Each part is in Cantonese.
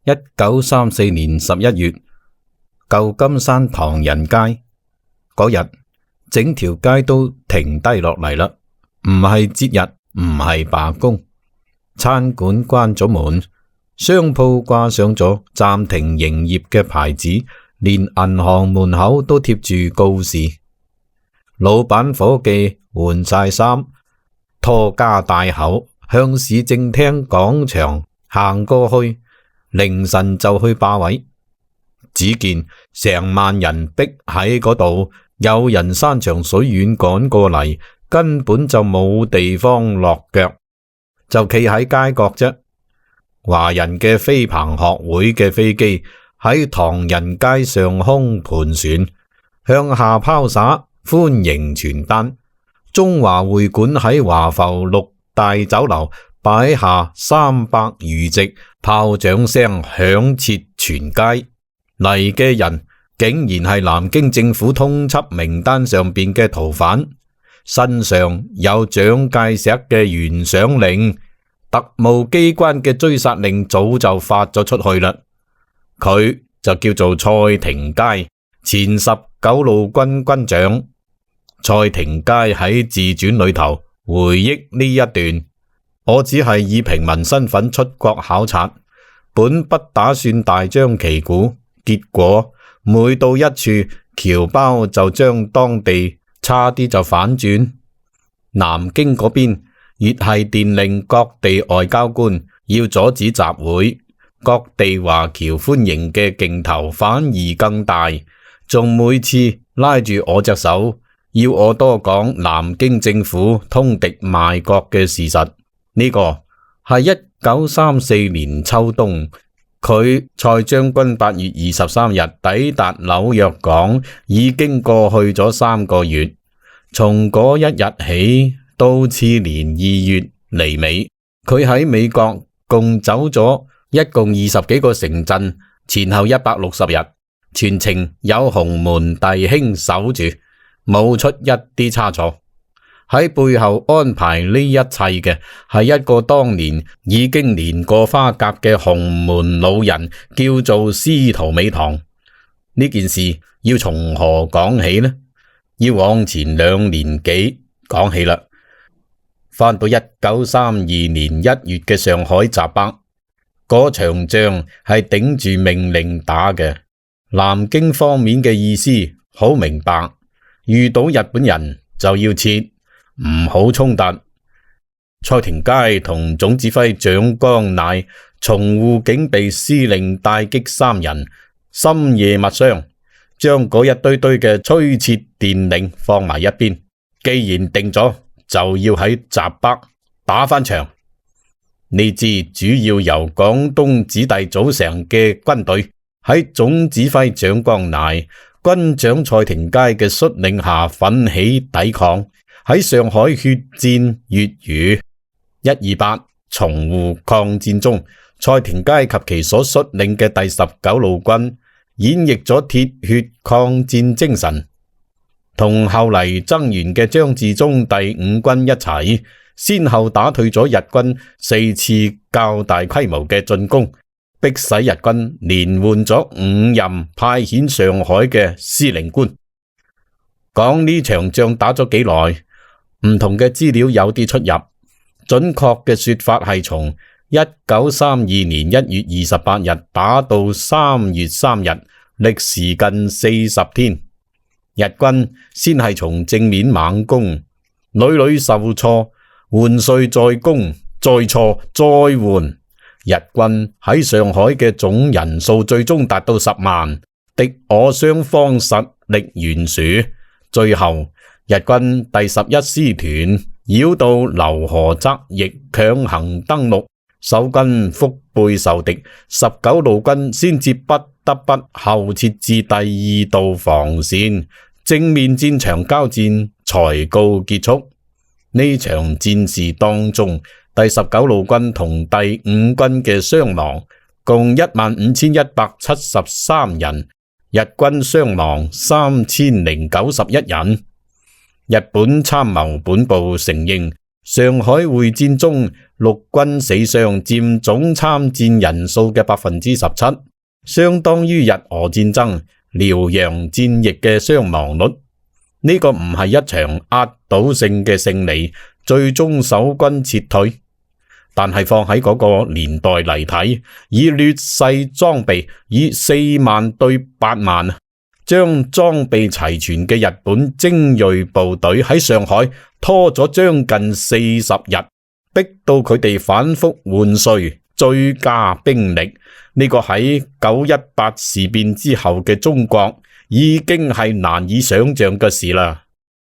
1934年11月，舊金山唐人街嗰日，整條街都停低落嚟啦。唔係節日，唔係罷工，餐館關咗門，商鋪掛上咗暫停營業嘅牌子，連銀行門口都貼住告示。老闆伙計換晒衫，拖家帶口向市政廳廣場行過去。凌晨就去霸位，只見成萬人逼喺嗰度，有人山長水遠趕過嚟，根本就冇地方落腳，就企喺街角啫。華人嘅飛棚學會嘅飛機喺唐人街上空盤旋，向下拋灑歡迎傳單。中華會館喺華埠6大酒樓擺下300餘席，炮仗聲響徹全街。嚟嘅人竟然係南京政府通緝名單上邊嘅逃犯，身上有蔣介石嘅懸賞令，特務機關嘅追殺令早就發咗出去啦。佢就叫做蔡廷鍇，前19路軍軍長。蔡廷鍇喺自傳裏頭回憶呢一段：我只係以平民身份出國考察，本不打算大張旗鼓，結果每到一處，僑胞就將當地差啲就反轉。南京嗰邊越係電令各地外交官要阻止集會，各地華僑歡迎嘅勁頭反而更大，仲每次拉住我隻手，要我多講南京政府通敵賣國嘅事實。呢個係1934年秋冬，佢蔡將軍8月23日抵達紐約港，已經過去咗3個月。從嗰一日起到次年2月離美，佢喺美國共走咗一共20幾個城鎮，前後160日，全程有洪門弟兄守住，冇出一啲差錯。喺背後安排呢一切嘅係一個當年已經年過花甲嘅洪門老人，叫做司徒美堂。呢件事要從何講起呢？要往前2年幾講起啦。翻到1932年1月嘅上海閘北，嗰場仗係頂住命令打嘅。南京方面嘅意思好明白，遇到日本人就要撤，唔好衝突。蔡廷鍇同總指揮蔣光鼐、松滬警備司令戴擊3人深夜密商，將嗰一堆堆嘅催撤電令放埋一邊。既然定咗，就要喺閘北打返場。呢支主要由廣東子弟組成嘅軍隊，喺總指揮蔣光鼐、軍長蔡廷鍇嘅率領下奮起抵抗。喺上海血戰粵語128淞滬抗戰中，蔡廷鍇及其所率領嘅第19路軍演繹咗鐵血抗戰精神，同後嚟增援嘅張治中第5軍一齊，先後打退咗日軍4次較大規模嘅進攻，迫使日軍連換咗5任派遣上海嘅司令官。講呢場仗打咗幾耐？唔同嘅資料有啲出入，準確嘅說法係從1932年1月28日打到3月3日，歷時近40天。日軍先係從正面猛攻，屢屢受挫，換帥再攻，再挫再換。日軍喺上海嘅總人數最終達到10萬，敵我雙方實力懸殊。最後日軍第11師團繞到劉河側翼強行登陸，守軍腹背受敵，19路軍先至不得不後撤至第2道防線，正面戰場交戰才告結束。呢場戰事當中，第19路軍同第5軍嘅傷亡共15173人，日軍傷亡3091人。日本參謀本部承認上海會戰中陸軍死傷佔總參戰人數嘅17%，相當於日俄戰爭遼陽戰役嘅傷亡率。呢個唔係一場壓倒性嘅勝利，最終守軍撤退。但係放喺嗰個年代嚟睇，以劣勢裝備，以4萬對8萬，將裝備齊全嘅日本精銳部隊喺上海拖咗將近40日，逼到佢哋反覆換帥追加兵力。呢個喺918事變之後嘅中國已經係難以想象嘅事啦。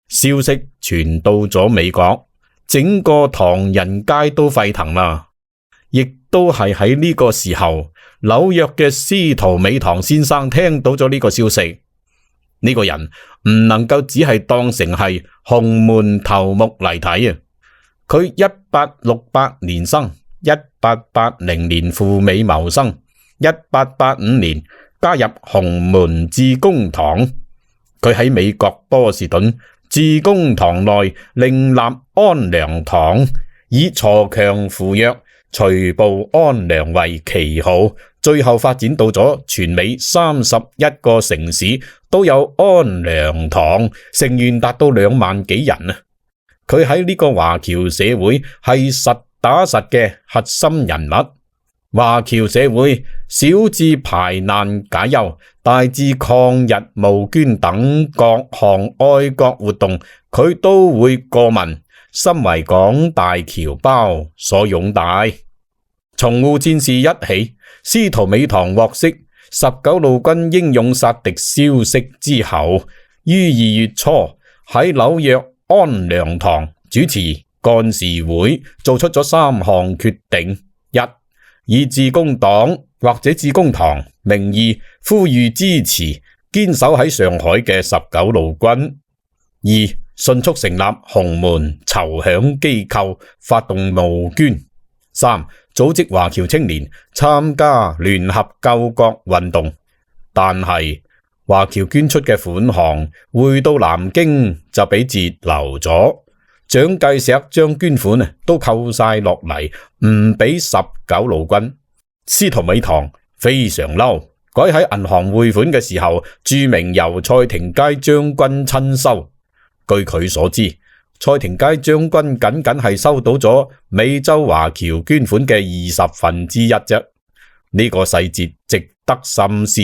消息傳到咗美國，整個唐人街都沸騰啦。亦都係喺呢個時候，紐約嘅司徒美堂先生聽到咗呢個消息。呢個人唔能夠只係當成係洪門頭目嚟睇啊！佢1868年生，1880年赴美謀生，1885年加入洪門致公堂。佢喺美國波士頓致公堂內另立安良堂，以鋤強扶弱、除暴安良為旗號，最後發展到咗全美31個城市都有安良堂，成員達到2萬幾人啊！佢喺呢個華僑社會係實打實嘅核心人物。華僑社會小至排難解憂，大至抗日募捐等各項愛國活動，佢都會過問，深為廣大僑胞所擁戴。淞滬戰事一起，司徒美堂獲悉19路軍英勇殺敵消息之後，於2月初喺紐約安良堂主持幹事會，做出咗3項決定：一、以致公黨或者致公堂名義呼籲支持堅守喺上海嘅19路軍；二、迅速成立洪門籌餉機構，發動募捐；三、組織華僑青年參加聯合救國運動。但係華僑捐出嘅款項回到南京就俾截留咗，蔣介石將捐款都扣晒落嚟，唔俾19路軍。司徒美堂非常嬲，改喺銀行匯款嘅時候注明由蔡廷鍇將軍親收。據佢所知，蔡廷鍇將軍僅僅係收到咗美洲華僑捐款嘅1/20啫。呢個細節值得深思。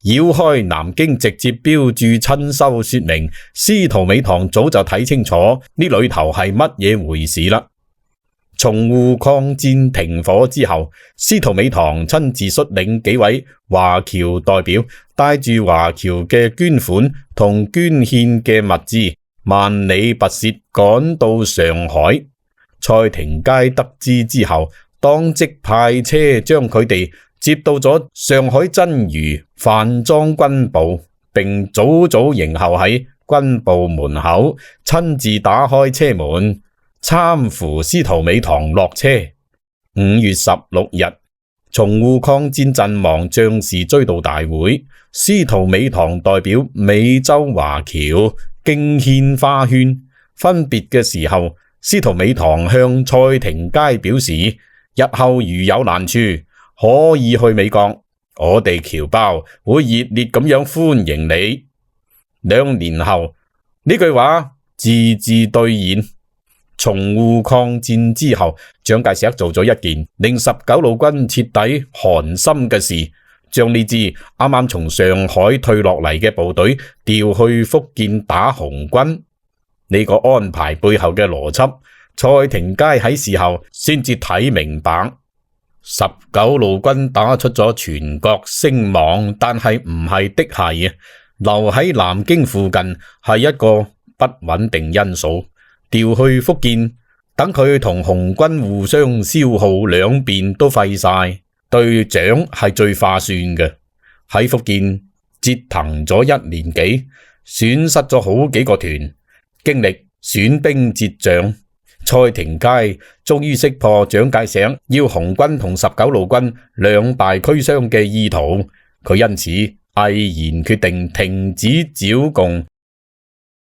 繞開南京直接標注親收，說明司徒美堂早就睇清楚呢裏頭係乜嘢回事啦。淞滬抗戰停火之後，司徒美堂親自率領幾位華僑代表，帶住華僑嘅捐款同捐獻嘅物資，萬里跋涉趕到上海。蔡廷鍇得知之後，當即派車將佢哋接到咗上海真如飯莊軍部，並早早迎候喺軍部門口，親自打開車門，攙扶司徒美堂落車。5月16日，淞滬抗戰陣亡將士追悼大會，司徒美堂代表美洲華僑敬獻花圈。分別嘅時候，司徒美堂向蔡廷鍇表示，日後如有難處，可以去美國，我哋僑胞會熱烈咁樣歡迎你。2年後，呢句話字字兌現。淞滬抗戰之後，蔣介石做咗一件令19路軍徹底寒心嘅事，將呢支啱啱從上海退落嚟嘅部隊調去福建打紅軍。呢個安排背後嘅邏輯，蔡廷鍇喺事後先至睇明白。19路軍打出咗全國聲望，但係唔係的係留喺南京附近係一個不穩定因素。調去福建，等佢同紅軍互相消耗，兩邊都廢晒，對蔣係最划算嘅。喺福建折騰咗1年幾，損失咗好幾個團，經歷損兵折將，蔡廷鍇終於識破蔣介石要紅軍同19路軍兩敗俱傷嘅意圖，佢因此毅然決定停止剿共，